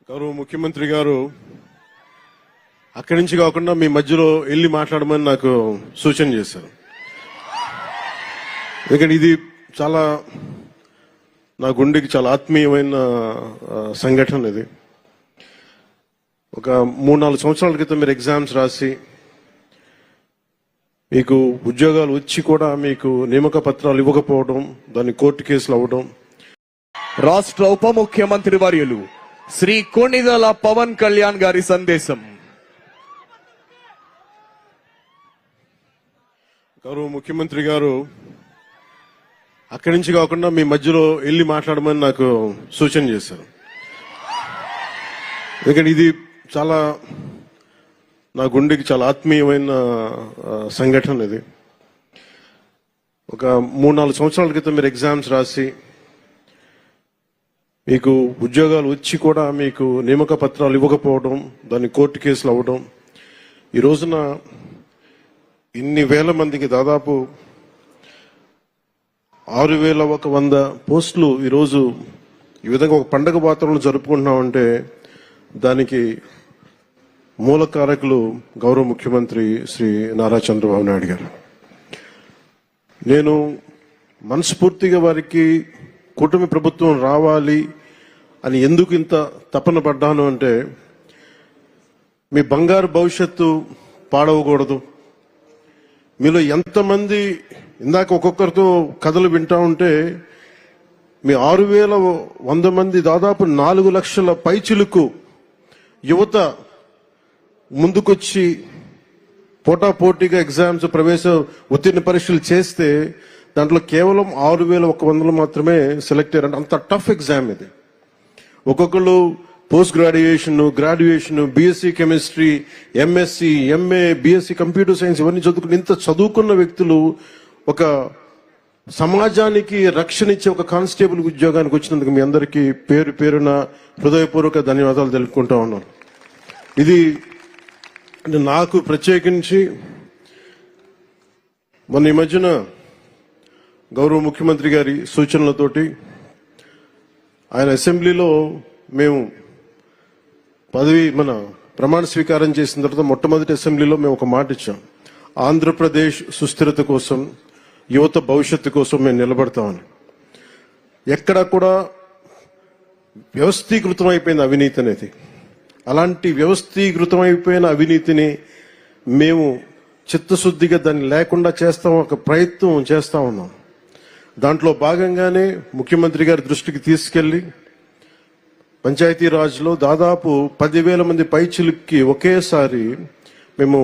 గౌరవ ముఖ్యమంత్రి గారు అక్కడి నుంచి కాకుండా మీ మధ్యలో వెళ్ళి మాట్లాడమని నాకు సూచన చేశారు. ఎందుకంటే ఇది చాలా నా గుండెకి చాలా ఆత్మీయమైన సంఘటన. ఇది ఒక 3-4 సంవత్సరాల క్రితం మీరు ఎగ్జామ్స్ రాసి మీకు ఉద్యోగాలు వచ్చి కూడా మీకు నియామక పత్రాలు ఇవ్వకపోవడం, దాన్ని కోర్టు కేసులు అవ్వడం. రాష్ట్ర ఉప ముఖ్యమంత్రి వర్యులు శ్రీ కొణిదెల పవన్ కళ్యాణ్ గారి సందేశం. గౌరవ ముఖ్యమంత్రి గారు అక్కడి నుంచి కాకుండా మీ మధ్యలో వెళ్ళి మాట్లాడమని నాకు సూచన చేశారు. ఎందుకంటే ఇది చాలా నా గుండెకి చాలా ఆత్మీయమైన సంఘటన. ఇది ఒక 3-4 సంవత్సరాల క్రితం మీరు ఎగ్జామ్స్ రాసి మీకు ఉద్యోగాలు వచ్చి కూడా మీకు నియామక పత్రాలు ఇవ్వకపోవడం, దాన్ని కోర్టు కేసులు అవ్వడం. ఈ రోజున ఇన్ని వేల మందికి దాదాపు 6,100 పోస్టులు ఈరోజు ఈ విధంగా ఒక పండగ వాతావరణం జరుపుకుంటున్నామంటే దానికి మూల కారకులు గౌరవ ముఖ్యమంత్రి శ్రీ నారా చంద్రబాబు నాయుడు గారు. నేను మనస్ఫూర్తిగా వారికి కూటమి ప్రభుత్వం రావాలి అని ఎందుకు ఇంత తపన పడ్డాను అంటే, మీ బంగారు భవిష్యత్తు పాడవకూడదు. మీలో ఎంతమంది ఇందాక ఒక్కొక్కరితో కథలు వింటా ఉంటే మీ 6,100 మంది దాదాపు 4 లక్షల పైచిలుకు యువత ముందుకొచ్చి పోటాపోటీగా ఎగ్జామ్స్ ప్రవేశ ఉత్తీర్ణ పరీక్షలు చేస్తే దాంట్లో కేవలం 6,100 మాత్రమే సెలెక్ట్ అయ్యారు. అంత టఫ్ ఎగ్జామ్ ఇది. ఒక్కొక్కరు post graduation, BSc chemistry, MSc, MA, BSc computer science ఇవన్నీ చదువుకుని ఇంత చదువుకున్న వ్యక్తులు ఒక సమాజానికి రక్షణ ఇచ్చే ఒక కానిస్టేబుల్ ఉద్యోగానికి వచ్చినందుకు మీ అందరికీ పేరు పేరున హృదయపూర్వక ధన్యవాదాలు తెలుపుకుంటా ఉన్నాను. ఇది నాకు ప్రత్యేకించి మొన్న ఈ మధ్యన గౌరవ ముఖ్యమంత్రి గారి సూచనలతోటి ఆయన అసెంబ్లీలో మేము మన ప్రమాణ స్వీకారం చేసిన తర్వాత మొట్టమొదటి అసెంబ్లీలో మేము ఒక మాట ఇచ్చాం. ఆంధ్రప్రదేశ్ సుస్థిరత కోసం, యువత భవిష్యత్తు కోసం మేము నిలబడతామని. ఎక్కడ కూడా వ్యవస్థీకృతం అయిపోయింది అవినీతి అనేది. అలాంటి వ్యవస్థీకృతం అయిపోయిన అవినీతిని మేము చిత్తశుద్ధిగా దాన్ని లేకుండా చేస్తాం, ఒక ప్రయత్నం చేస్తా ఉన్నాం. దాంట్లో భాగంగానే ముఖ్యమంత్రి గారి దృష్టికి తీసుకెళ్లి పంచాయతీరాజ్లో దాదాపు 10,000 మంది పైచిలుక్కి ఒకేసారి మేము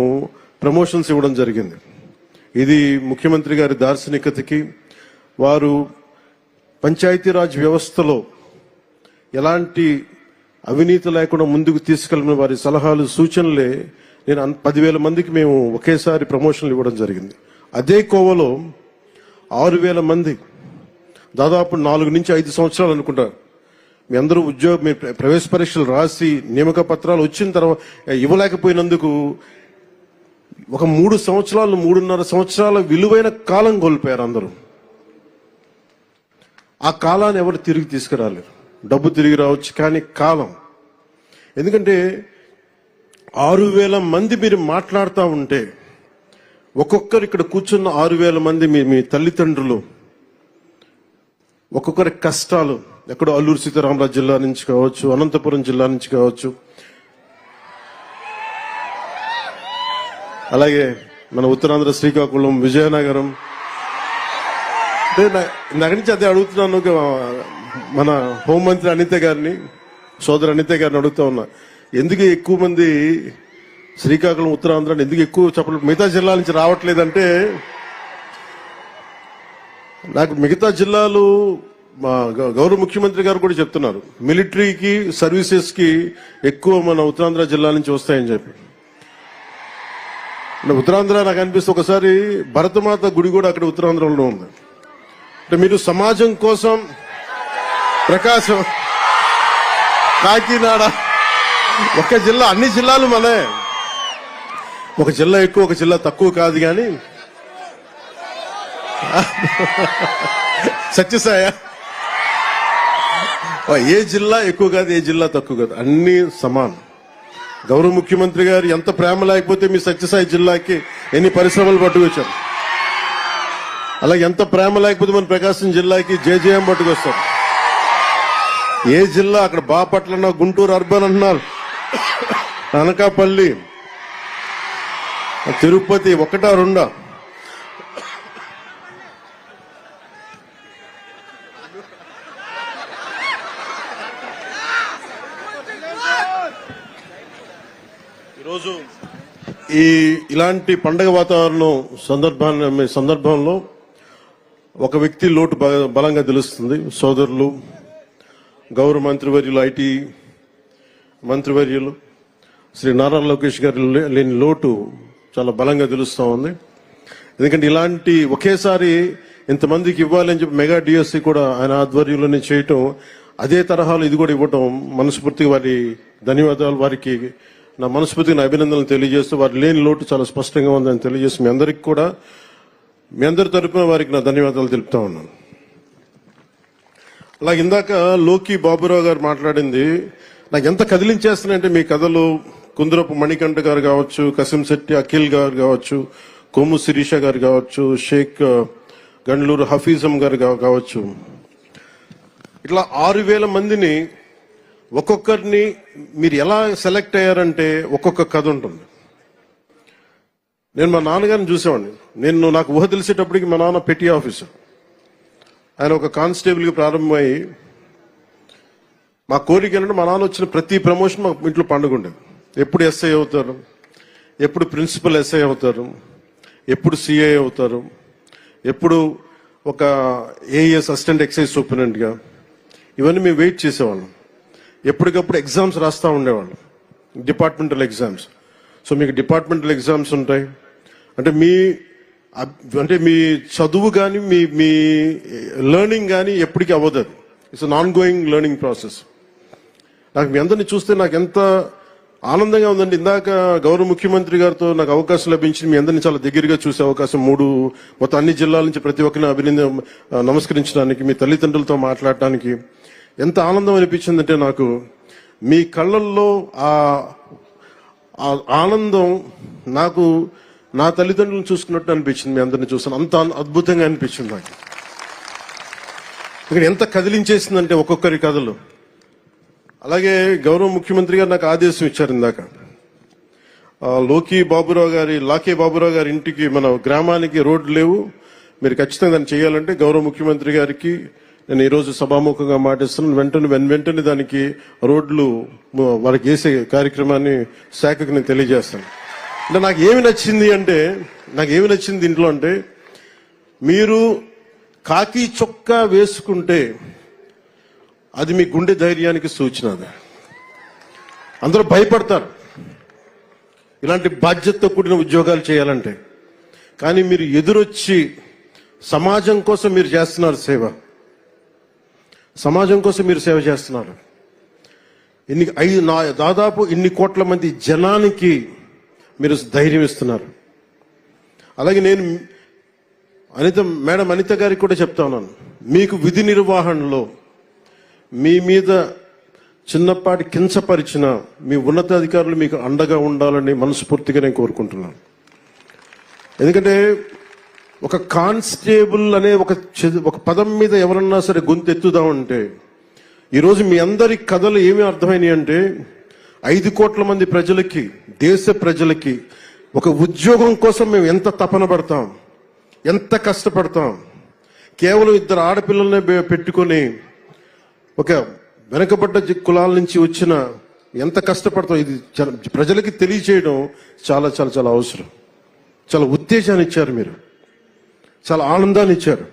ప్రమోషన్స్ ఇవ్వడం జరిగింది. ఇది ముఖ్యమంత్రి గారి దార్శనికతకి, వారు పంచాయతీరాజ్ వ్యవస్థలో ఎలాంటి అవినీతి లేకుండా ముందుకు తీసుకెళ్లిన వారి సలహాలు, సూచనలే నేను 10,000 మందికి మేము ఒకేసారి ప్రమోషన్లు ఇవ్వడం జరిగింది. అదే కోవలో 6,000 మంది దాదాపు 4 నుంచి 5 సంవత్సరాలు అనుకుంటారు. మీ అందరూ మీ ప్రవేశ పరీక్షలు రాసి నియామక పత్రాలు వచ్చిన తర్వాత ఇవ్వలేకపోయినందుకు ఒక 3 సంవత్సరాలు, 3.5 సంవత్సరాల విలువైన కాలం కోల్పోయారు అందరూ. ఆ కాలాన్ని ఎవరు తిరిగి తీసుకురాలేరు. డబ్బు తిరిగి రావచ్చు కానీ కాలం, ఎందుకంటే 6,000 మంది మీరు మాట్లాడుతూ ఉంటే ఒక్కొక్కరు ఇక్కడ కూర్చున్న 6,000 మంది మీ తల్లిదండ్రులు, ఒక్కొక్కరి కష్టాలు ఎక్కడో అల్లూరు సీతారామరాజు జిల్లా నుంచి కావచ్చు, అనంతపురం జిల్లా నుంచి కావచ్చు, అలాగే మన ఉత్తరాంధ్ర శ్రీకాకుళం, విజయనగరం. నాకు నుంచి అదే అడుగుతున్నాను. మన హోంమంత్రి అనిత గారిని, సోదరు అనిత గారిని అడుగుతా ఉన్నా, ఎందుకు ఎక్కువ మంది శ్రీకాకుళం, ఉత్తరాంధ్ర ఎందుకు ఎక్కువ చెప్పలేదు, మిగతా జిల్లాల నుంచి రావట్లేదంటే, నాకు మిగతా జిల్లాలు మా గౌరవ ముఖ్యమంత్రి గారు కూడా చెప్తున్నారు, మిలిటరీకి సర్వీసెస్ కి ఎక్కువ మన ఉత్తరాంధ్ర జిల్లా నుంచి వస్తాయని చెప్పి. ఉత్తరాంధ్ర నాకు అనిపిస్తే ఒకసారి భరతమాత గుడి కూడా అక్కడ ఉత్తరాంధ్రలో ఉంది. అంటే మీరు సమాజం కోసం ప్రకాశం, కాకినాడ, ఒక జిల్లా, అన్ని జిల్లాలు మనే, ఒక జిల్లా ఎక్కువ ఒక జిల్లా తక్కువ కాదు. కానీ సత్యసాయ ఏ జిల్లా ఎక్కువ కాదు, ఏ జిల్లా తక్కువ కాదు, అన్ని సమానం. గౌరవ ముఖ్యమంత్రి గారు ఎంత ప్రేమ లేకపోతే మీ సత్యసాయి జిల్లాకి ఎన్ని పరిశ్రమలు పట్టుకొచ్చారు, అలాగే ఎంత ప్రేమ లేకపోతే మన ప్రకాశం జిల్లాకి జేజేఎం పట్టుకొస్తారు. ఏ జిల్లా అక్కడ బాపట్ల అన్నా, గుంటూరు అర్బన్ అన్నారు, అనకాపల్లి, తిరుపతి ఒకటా రెండా, ఈరోజు ఇలాంటి పండగ వాతావరణం సందర్భంలో ఒక వ్యక్తి లోటు బలంగా తెలుస్తుంది. సోదరులు గౌరవ మంత్రివర్యులు, ఐటీ మంత్రివర్యులు శ్రీ నారా లోకేష్ గారు లేని లోటు చాలా బలంగా తెలుస్తూ ఉంది. ఎందుకంటే ఇలాంటి ఒకేసారి ఇంతమందికి ఇవ్వాలని చెప్పి మెగా డిఎస్సి కూడా ఆయన ఆధ్వర్యంలోనే చేయటం, అదే తరహాలో ఇది కూడా ఇవ్వటం మనస్ఫూర్తిగా వారి ధన్యవాదాలు, వారికి నా మనస్ఫూర్తిగా నా అభినందనలు తెలియజేస్తూ, వారి లేని లోటు చాలా స్పష్టంగా ఉందని తెలియజేస్తూ మీ అందరికి కూడా, మీ అందరి తరపున వారికి నా ధన్యవాదాలు తెలుపుతా ఉన్నాను. అలాగే ఇందాక లోకి బాబురావు గారు మాట్లాడింది నాకు ఎంత కదిలించేస్తున్నాయంటే, మీ కథలు కుందరపు మణికంఠ గారు కావచ్చు, కసింశెట్టి అఖిల్ గారు కావచ్చు, కొమ్ము శిరీష గారు కావచ్చు, షేక్ గండ్లూరు హఫీజం గారు కావచ్చు, ఇట్లా 6,000 మందిని ఒక్కొక్కరిని మీరు ఎలా సెలెక్ట్ అయ్యారంటే ఒక్కొక్క కథ ఉంటుంది. నేను మా నాన్నగారిని చూసేవాడిని. నాకు ఊహ తెలిసేటప్పటికి మా నాన్న పెట్టి ఆఫీసర్, ఆయన ఒక కానిస్టేబుల్గా ప్రారంభమై, మా కోరిక ఏంటంటే మా నాన్న వచ్చిన ప్రతి ప్రమోషన్ మా ఇంట్లో పండుగ ఉండేది. ఎప్పుడు ఎస్ఐ అవుతారు, ఎప్పుడు ప్రిన్సిపల్ ఎస్ఐ అవుతారు, ఎప్పుడు సిఐ అవుతారు, ఎప్పుడు ఒక ఏఎస్ అసిస్టెంట్ ఎక్సైజ్ సూపరింటెండెంట్గా, ఇవన్నీ మేము వెయిట్ చేసేవాళ్ళం. ఎప్పటికప్పుడు ఎగ్జామ్స్ రాస్తూ ఉండేవాళ్ళం, డిపార్ట్మెంటల్ ఎగ్జామ్స్. సో మీకు డిపార్ట్మెంటల్ ఎగ్జామ్స్ ఉంటాయి అంటే మీ చదువు కానీ మీ లెర్నింగ్ కానీ ఎప్పటికీ అవ్వదు. అది it's non going learning process. నాకు మీ అందరినీ చూస్తే నాకు ఎంత ఆనందంగా ఉందండి. ఇందాక గౌరవ ముఖ్యమంత్రి గారితో నాకు అవకాశం లభించింది, మీ అందరినీ చాలా దగ్గరగా చూసే అవకాశం, మొత్తం అన్ని జిల్లాల నుంచి ప్రతి ఒక్కరిని నమస్కరించడానికి, మీ తల్లిదండ్రులతో మాట్లాడటానికి ఎంత ఆనందం అనిపించిందంటే, నాకు మీ కళ్ళల్లో ఆ ఆనందం నాకు నా తల్లిదండ్రులను చూసుకున్నట్టు అనిపించింది. మీ అందరిని చూస్తాను, అంత అద్భుతంగా అనిపించింది నాకు. ఇక్కడ ఎంత కదిలించేసిందంటే ఒక్కొక్కరి కథలు. అలాగే గౌరవ ముఖ్యమంత్రి గారు నాకు ఆదేశం ఇచ్చారు ఇందాక, లాకే బాబురావు గారి ఇంటికి, మన గ్రామానికి రోడ్లు లేవు, మీరు ఖచ్చితంగా దాన్ని చేయాలంటే గౌరవ ముఖ్యమంత్రి గారికి నేను ఈరోజు సభాముఖంగా మాటిస్తున్నాను. వెంటనే దానికి రోడ్లు వారికి వేసే కార్యక్రమాన్ని శాఖకు నేను తెలియజేస్తాను. అంటే నాకు ఏమి నచ్చింది దీంట్లో అంటే, మీరు కాకి చొక్కా వేసుకుంటే అది మీ గుండె ధైర్యానికి సూచన. అది అందరూ భయపడతారు ఇలాంటి బాధ్యతతో కూడిన ఉద్యోగాలు చేయాలంటే, కానీ మీరు ఎదురొచ్చి సమాజం కోసం మీరు చేస్తున్నారు సేవ, సమాజం కోసం మీరు సేవ చేస్తున్నారు. దాదాపు ఇన్ని కోట్ల మంది జనానికి మీరు ధైర్యం ఇస్తున్నారు. అలాగే నేను మేడం అనిత గారికి కూడా చెప్తా ఉన్నాను, మీకు విధి నిర్వహణలో మీ మీద చిన్నపాటి కించపరిచిన మీ ఉన్నతాధికారులు మీకు అండగా ఉండాలని మనస్ఫూర్తిగా నేను కోరుకుంటున్నాను. ఎందుకంటే ఒక కానిస్టేబుల్ అనే ఒక పదం మీద ఎవరన్నా సరే గొంతెత్తుదామంటే, ఈరోజు మీ అందరి కథలు ఏమి అర్థమైనాయి అంటే, 5 కోట్ల మంది ప్రజలకి, దేశ ప్రజలకి ఒక ఉద్యోగం కోసం మేము ఎంత తపన పడతాం, ఎంత కష్టపడతాం. కేవలం 2 ఆడపిల్లలనే పెట్టుకొని ఒక వెనకబడ్డ కులాల నుంచి వచ్చిన ఎంత కష్టపడతాం, ఇది ప్రజలకి తెలియచేయడం చాలా చాలా చాలా అవసరం. చాలా ఉత్తేజాన్ని ఇచ్చారు మీరు, చాలా ఆనందాన్ని ఇచ్చారు.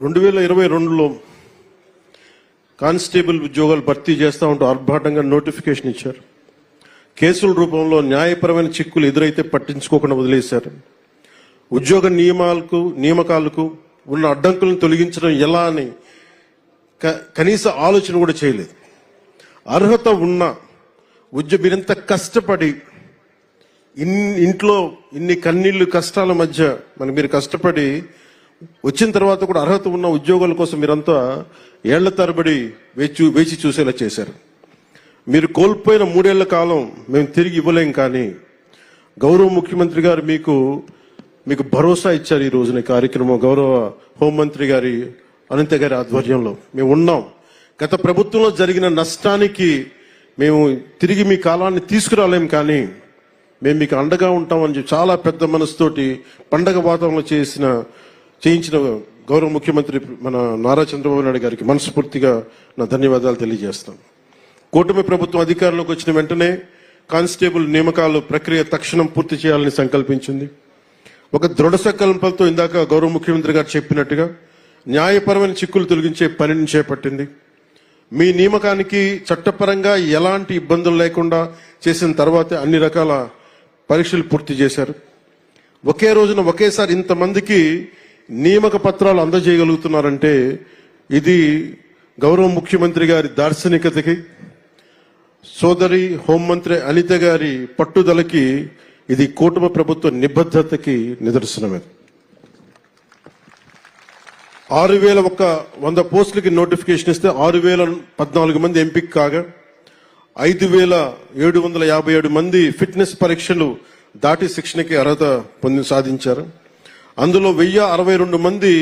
రెండు 2022లో కానిస్టేబుల్ ఉద్యోగాలు భర్తీ చేస్తా ఉంటూ ఆర్భాటంగా నోటిఫికేషన్ ఇచ్చారు. కేసుల రూపంలో న్యాయపరమైన చిక్కులు ఎదురైతే పట్టించుకోకుండా వదిలేశారు. ఉద్యోగ నియామకాలకు ఉన్న అడ్డంకులను తొలగించడం ఎలా అని కనీస ఆలోచన కూడా చేయలేదు. అర్హత ఉన్న మీరింత కష్టపడి ఇంట్లో ఇన్ని కన్నీళ్లు కష్టాల మధ్య మీరు కష్టపడి వచ్చిన తర్వాత కూడా అర్హత ఉన్న ఉద్యోగాల కోసం మీరంతా ఏళ్ల తరబడి వేచి చూసేలా చేశారు. మీరు కోల్పోయిన 3 ఏళ్ల కాలం మేము తిరిగి ఇవ్వలేం, కానీ గౌరవ ముఖ్యమంత్రి గారు మీకు భరోసా ఇచ్చారు. ఈ రోజున కార్యక్రమం గౌరవ హోంమంత్రి గారి అనంత గారి ఆధ్వర్యంలో మేము ఉన్నాం. గత ప్రభుత్వంలో జరిగిన నష్టానికి మేము తిరిగి మీ కాలాన్ని తీసుకురాలేం, కానీ మేము మీకు అండగా ఉంటామని చెప్పి చాలా పెద్ద మనసుతోటి పండగ వాతావరణంలో చేయించిన గౌరవ ముఖ్యమంత్రి మన నారా చంద్రబాబు నాయుడు గారికి మనస్ఫూర్తిగా నా ధన్యవాదాలు తెలియజేస్తాను. కూటమి ప్రభుత్వం అధికారంలోకి వచ్చిన వెంటనే కానిస్టేబుల్ నియామకాలు ప్రక్రియ తక్షణం పూర్తి చేయాలని సంకల్పించింది. ఒక దృఢ సంకల్పంతో ఇందాక గౌరవ ముఖ్యమంత్రి గారు చెప్పినట్టుగా న్యాయపరమైన చిక్కులు తొలగించే పనిని చేపట్టింది. మీ నియామకానికి చట్టపరంగా ఎలాంటి ఇబ్బందులు లేకుండా చేసిన తర్వాతే అన్ని రకాల పరీక్షలు పూర్తి చేశారు. ఒకే రోజున ఒకేసారి ఇంతమందికి నియామక పత్రాలు అందజేయగలుగుతున్నారంటే ఇది గౌరవ ముఖ్యమంత్రి గారి దార్శనికతకి, సోదరి హోంమంత్రి అనిత గారి పట్టుదలకి, ఇది కూటమి ప్రభుత్వ నిబద్ధతకి నిదర్శనమే. 6,100 పోస్టులకి నోటిఫికేషన్ ఇస్తే 6,014 మంది ఎంపిక కాగా 5,757 మంది ఫిట్నెస్ పరీక్షలు దాటి శిక్షణకి అర్హత సాధించారు. అందులో 1,062 మంది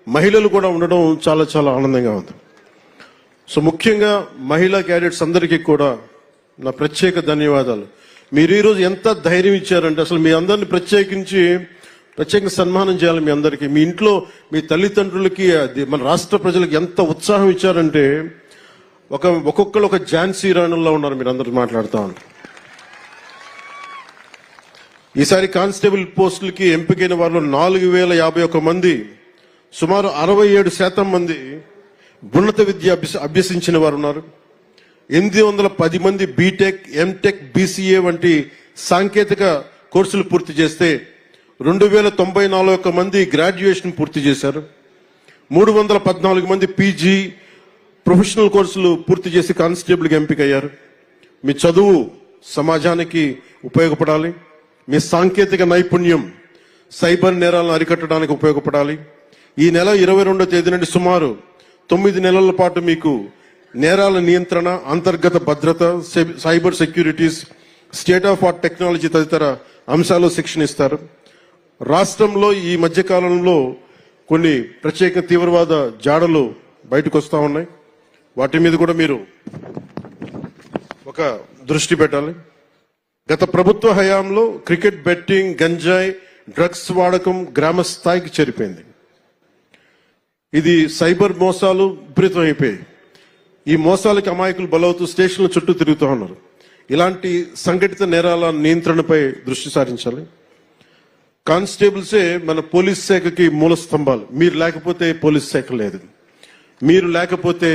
మహిళలు కూడా ఉండడం చాలా చాలా ఆనందంగా ఉంది. సో ముఖ్యంగా మహిళా క్యాడెట్స్ అందరికీ కూడా నా ప్రత్యేక ధన్యవాదాలు. మీరు ఈరోజు ఎంత ధైర్యం ఇచ్చారంటే అసలు మీ అందరిని ప్రత్యేక సన్మానం చేయాలి. మీ అందరికీ, మీ ఇంట్లో మీ తల్లిదండ్రులకి, మన రాష్ట్ర ప్రజలకు ఎంత ఉత్సాహం ఇచ్చారంటే ఒక్కొక్కరు ఒక ఝాన్సీ రాణుల్లో ఉన్నారు. మీరు అందరూ మాట్లాడుతూ ఉన్నారు. ఈసారి కానిస్టేబుల్ పోస్టులకి ఎంపికైన వారిలో 4,051 మంది, సుమారు 67% మంది ఉన్నత విద్య అభ్యసించిన వారు ఉన్నారు. 810 మంది బీటెక్, ఎంటెక్, బీసీఏ వంటి సాంకేతిక కోర్సులు పూర్తి చేస్తే 2,094 మంది గ్రాడ్యుయేషన్ పూర్తి చేశారు. 314 మంది పీజీ, ప్రొఫెషనల్ కోర్సులు పూర్తి చేసి కానిస్టేబుల్గా ఎంపికయ్యారు. మీ చదువు సమాజానికి ఉపయోగపడాలి. మీ సాంకేతిక నైపుణ్యం సైబర్ నేరాలను అరికట్టడానికి ఉపయోగపడాలి. ఈ నెల 22వ తేదీ నుండి సుమారు 9 నెలల పాటు మీకు నేరాల నియంత్రణ, అంతర్గత భద్రత, cyber securities, state of art technology తదితర అంశాల్లో శిక్షణ ఇస్తారు. రాష్ట్రంలో ఈ మధ్య కాలంలో కొన్ని ప్రత్యేక తీవ్రవాద జాడలు బయటకు వస్తా ఉన్నాయి. వాటి మీద కూడా మీరు ఒక దృష్టి పెట్టాలి. గత ప్రభుత్వ హయాంలో క్రికెట్ బెట్టింగ్, గంజాయి, డ్రగ్స్ వాడకం గ్రామ స్థాయికి చేరిపోయింది. ఇది సైబర్ మోసాలు విపరీతం అయిపోయాయి. ఈ మోసాలకి అమాయకులు బలవుతూ స్టేషన్ల చుట్టూ తిరుగుతూ ఉన్నారు. ఇలాంటి సంఘటిత నేరాల నియంత్రణపై దృష్టి సారించాలి. కానిస్టేబుల్సే మన పోలీస్ శాఖకి మూల స్తంభాలు. మీరు లేకపోతే పోలీస్ శాఖ లేదు, మీరు లేకపోతే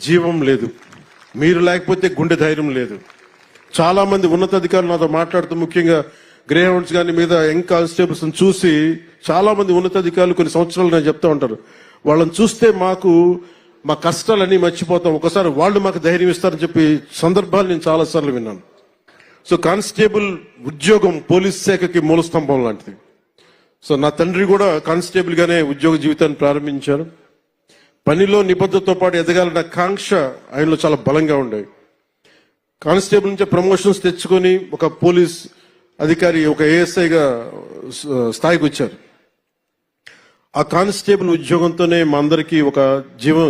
జీవం లేదు, మీరు లేకపోతే గుండె ధైర్యం లేదు. చాలా మంది ఉన్నతాధికారులు నాతో మాట్లాడుతూ, ముఖ్యంగా గ్రే హౌండ్స్ కానీ మీద యంగ్ కానిస్టేబుల్స్ చూసి చాలా మంది ఉన్నతాధికారులు కొన్ని సంవత్సరాలు నేను చెప్తా ఉంటారు, వాళ్ళని చూస్తే మా కష్టాలన్నీ మర్చిపోతాం, ఒకసారి వాళ్ళు మాకు ధైర్యం ఇస్తారని చెప్పి సందర్భాలు నేను చాలా సార్లు విన్నాను. సో కానిస్టేబుల్ ఉద్యోగం పోలీస్ శాఖకి మూల స్తంభం లాంటిది. సో నా తండ్రి కూడా కానిస్టేబుల్ గానే ఉద్యోగ జీవితాన్ని ప్రారంభించారు. పనిలో నిబద్ధతతో పాటు ఎదగాలన్న కాంక్ష ఆయనలో చాలా బలంగా ఉండేవి. కానిస్టేబుల్ నుంచి ప్రమోషన్స్ తెచ్చుకొని ఒక పోలీస్ అధికారి, ఒక ఏఎస్ఐగా స్థాయికి వచ్చారు. ఆ కానిస్టేబుల్ ఉద్యోగంతోనే మా అందరికీ ఒక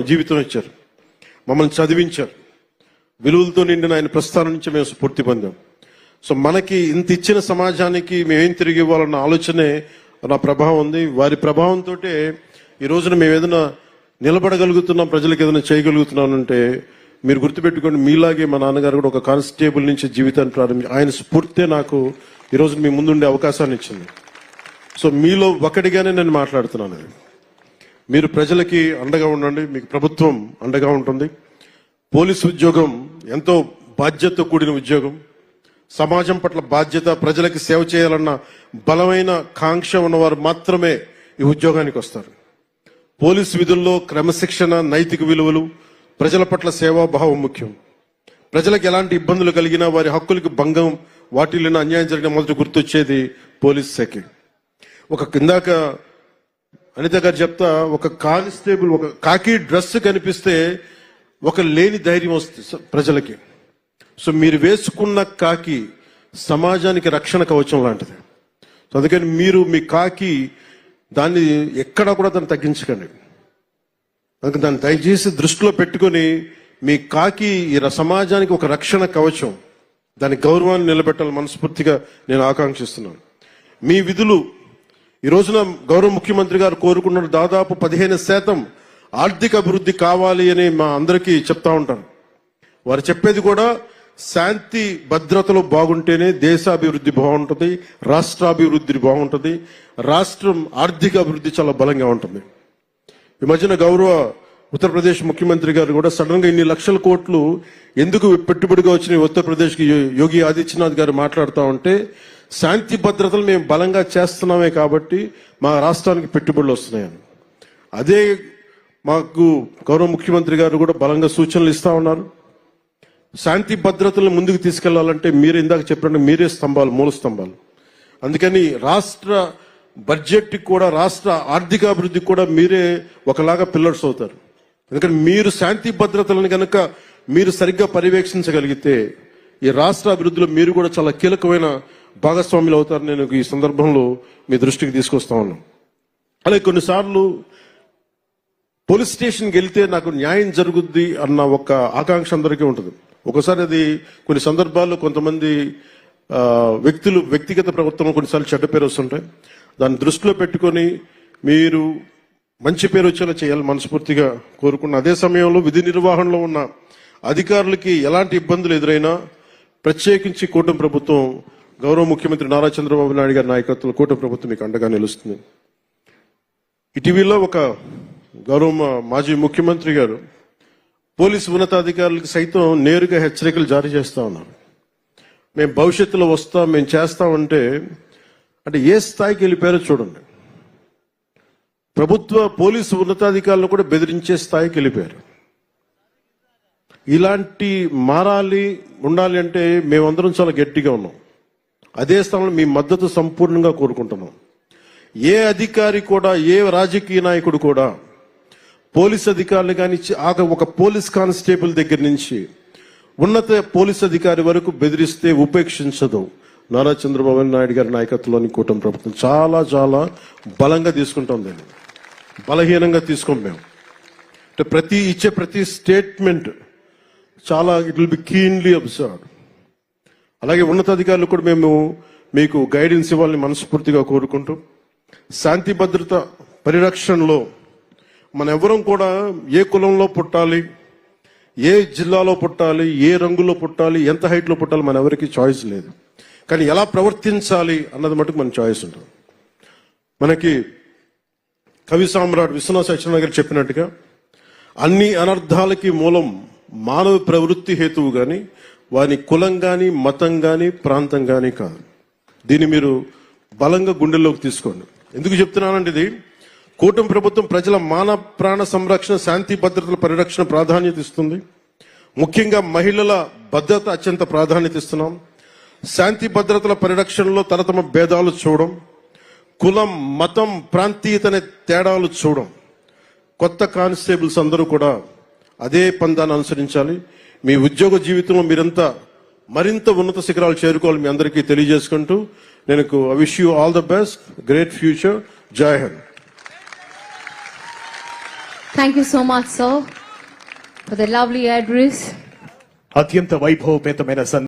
జీవితం ఇచ్చారు, మమ్మల్ని చదివించారు. విలువలతో నిండిన ఆయన ప్రస్థానం నుంచి మేము స్ఫూర్తి పొందాం. సో మనకి ఇంత ఇచ్చిన సమాజానికి మేమేం తిరిగి ఇవ్వాలన్న ఆలోచనే నా ప్రభావం ఉంది. వారి ప్రభావంతో ఈ రోజున మేము ఏదైనా నిలబడగలుగుతున్నాం, ప్రజలకు ఏదైనా చేయగలుగుతున్నానంటే మీరు గుర్తుపెట్టుకోండి, మీలాగే మా నాన్నగారు కూడా ఒక కానిస్టేబుల్ నుంచి జీవితాన్ని ప్రారంభించి ఆయన స్ఫూర్తే నాకు ఈరోజు మీ ముందుండే అవకాశాన్ని ఇచ్చింది. సో మీలో ఒకటిగానే నేను మాట్లాడుతున్నాను. మీరు ప్రజలకి అండగా ఉండండి, మీకు ప్రభుత్వం అండగా ఉంటుంది. పోలీసు ఉద్యోగం ఎంతో బాధ్యతతో కూడిన ఉద్యోగం. సమాజం పట్ల బాధ్యత, ప్రజలకి సేవ చేయాలన్న బలమైన కాంక్ష ఉన్నవారు మాత్రమే ఈ ఉద్యోగానికి వస్తారు. పోలీసు విధుల్లో క్రమశిక్షణ, నైతిక విలువలు, ప్రజల పట్ల సేవాభావం ముఖ్యం. ప్రజలకు ఎలాంటి ఇబ్బందులు కలిగినా, వారి హక్కులకు భంగం వాటిల్లిన అన్యాయం జరిగిన మొదట గుర్తొచ్చేది పోలీస్ శాఖ. ఇందాక అనిత గారు చెప్తా, ఒక కానిస్టేబుల్ ఒక కాకి డ్రెస్ కనిపిస్తే ఒక లేని ధైర్యం వస్తుంది ప్రజలకి. సో మీరు వేసుకున్న కాకి సమాజానికి రక్షణ కవచం లాంటిది. సో అందుకని మీరు మీ కాకి దాన్ని ఎక్కడా కూడా దాన్ని తగ్గించకండి. అందుకని దాన్ని దయచేసి దృష్టిలో పెట్టుకొని మీ కాకి ఈ సమాజానికి ఒక రక్షణ కవచం, దాని గౌరవాన్ని నిలబెట్టాలని మనస్ఫూర్తిగా నేను ఆకాంక్షిస్తున్నాను. మీ విధులు ఈ రోజున గౌరవ ముఖ్యమంత్రి గారు కోరుకున్న దాదాపు 15% ఆర్థిక అభివృద్ధి కావాలి అని మా అందరికీ చెప్తా ఉంటారు. వారు చెప్పేది కూడా శాంతి భద్రతలు బాగుంటేనే దేశాభివృద్ధి బాగుంటుంది, రాష్ట్రాభివృద్ధి బాగుంటుంది, రాష్ట్రం ఆర్థిక అభివృద్ధి చాలా బలంగా ఉంటుంది. ఈ మధ్యన గౌరవ ఉత్తరప్రదేశ్ ముఖ్యమంత్రి గారు కూడా సడన్ గా ఇన్ని లక్షల కోట్లు ఎందుకు పెట్టుబడిగా వచ్చిన ఉత్తరప్రదేశ్కి యోగి ఆదిత్యనాథ్ గారు మాట్లాడుతూ ఉంటే, శాంతి భద్రతలు మేము బలంగా చేస్తున్నామే కాబట్టి మా రాష్ట్రానికి పెట్టుబడులు వస్తున్నాయని. అదే మాకు గౌరవ ముఖ్యమంత్రి గారు కూడా బలంగా సూచనలు ఇస్తా ఉన్నారు. శాంతి భద్రతలను ముందుకు తీసుకెళ్లాలంటే మీరు ఇందాక చెప్పినట్టు మీరే స్తంభాలు, మూల స్తంభాలు. అందుకని రాష్ట్ర బడ్జెట్ కూడా, రాష్ట్ర ఆర్థికాభివృద్ధికి కూడా మీరే ఒకలాగా పిల్లర్స్ అవుతారు. ఎందుకంటే మీరు శాంతి భద్రతలను కనుక మీరు సరిగ్గా పర్యవేక్షించగలిగితే ఈ రాష్ట్ర అభివృద్ధిలో మీరు కూడా చాలా కీలకమైన భాగస్వాములు అవుతారు. నేను ఈ సందర్భంలో మీ దృష్టికి తీసుకొస్తా ఉన్నాను. అలాగే కొన్నిసార్లు పోలీస్ స్టేషన్కి వెళ్తే నాకు న్యాయం జరుగుద్ది అన్న ఒక ఆకాంక్ష అందరికీ ఉంటుంది. ఒకసారి అది కొన్ని సందర్భాల్లో కొంతమంది వ్యక్తులు వ్యక్తిగత ప్రవర్తన కొన్నిసార్లు చెడ్డ పేరు వస్తుంటాయి. దాన్ని దృష్టిలో పెట్టుకొని మీరు మంచి పేరు వచ్చేలా చేయాలి మనస్ఫూర్తిగా కోరుకున్న. అదే సమయంలో విధి నిర్వహణలో ఉన్న అధికారులకి ఎలాంటి ఇబ్బందులు ఎదురైనా ప్రత్యేకించి కూటమి ప్రభుత్వం, గౌరవ ముఖ్యమంత్రి నారా చంద్రబాబు నాయుడు గారి నాయకత్వంలో కూటమి ప్రభుత్వం మీకు అండగా నిలుస్తుంది. ఇటీవల ఒక గౌరవ మాజీ ముఖ్యమంత్రి గారు పోలీసు ఉన్నతాధికారులకు సైతం నేరుగా హెచ్చరికలు జారీ చేస్తా ఉన్నారు. మేము భవిష్యత్తులో వస్తాం, మేము చేస్తామంటే అంటే ఏ స్థాయికి వెళ్ళిపోయారో చూడండి. ప్రభుత్వ పోలీసు ఉన్నతాధికారులను కూడా బెదిరించే స్థాయికి వెళ్ళిపోయారు. ఇలాంటి మారాలి ఉండాలి అంటే మేమందరం చాలా గట్టిగా ఉన్నాం. అదే స్థానంలో మీ మద్దతు సంపూర్ణంగా కోరుకుంటున్నాం. ఏ అధికారి కూడా, ఏ రాజకీయ నాయకుడు కూడా పోలీస్ అధికారులు కానీ ఒక పోలీస్ కానిస్టేబుల్ దగ్గర నుంచి ఉన్నత పోలీస్ అధికారి వరకు బెదిరిస్తే ఉపేక్షించదు నారా చంద్రబాబు నాయుడు గారి నాయకత్వంలోని కూటమి ప్రభుత్వం. చాలా చాలా బలంగా తీసుకుంటాం, దాన్ని బలహీనంగా తీసుకోం మేము. అంటే ఇచ్చే ప్రతి స్టేట్మెంట్ చాలా it will be keenly observed. అలాగే ఉన్నతాధికారులు కూడా మేము మీకు గైడెన్స్ ఇవ్వాలని మనస్ఫూర్తిగా కోరుకుంటూ, శాంతి భద్రత పరిరక్షణలో మన ఎవరం కూడా ఏ కులంలో పుట్టాలి, ఏ జిల్లాలో పుట్టాలి, ఏ రంగులో పుట్టాలి, ఎంత హైట్లో పుట్టాలి మన ఎవరికి చాయిస్ లేదు. కానీ ఎలా ప్రవర్తించాలి అన్నది మటుకు మన చాయిస్ ఉంటుంది. మనకి కవి సామ్రాట్ విశ్వనాథ సత్యనారాయణ గారు చెప్పినట్టుగా అన్ని అనర్థాలకి మూలం మానవ ప్రవృత్తి హేతువు కానీ వాని కులం కానీ, మతం కానీ, ప్రాంతం కానీ కాదు. దీన్ని మీరు బలంగా గుండెల్లోకి తీసుకోండి. ఎందుకు చెప్తున్నానంటే, ఇది కూటమి ప్రభుత్వం ప్రజల మాన ప్రాణ సంరక్షణ, శాంతి భద్రతల పరిరక్షణ ప్రాధాన్యత ఇస్తుంది. ముఖ్యంగా మహిళల భద్రత అత్యంత ప్రాధాన్యత ఇస్తున్నాం. శాంతి భద్రతల పరిరక్షణలో తరతమ భేదాలు చూడం, కులం, మతం, ప్రాంతీయత అనే తేడాలు చూడం. కొత్త కానిస్టేబుల్స్ అందరూ కూడా అదే పందాన్ని అనుసరించాలి. మీ ఉద్యోగ జీవితంలో మీరంతా మరింత ఉన్నత శిఖరాలు చేరుకోవాలి మీ అందరికీ తెలియజేసుకుంటూ నేను wish you all the best, great future. జై Hind. Thank you so much, sir, for the lovely address. అత్యంత వైభవపేతమైన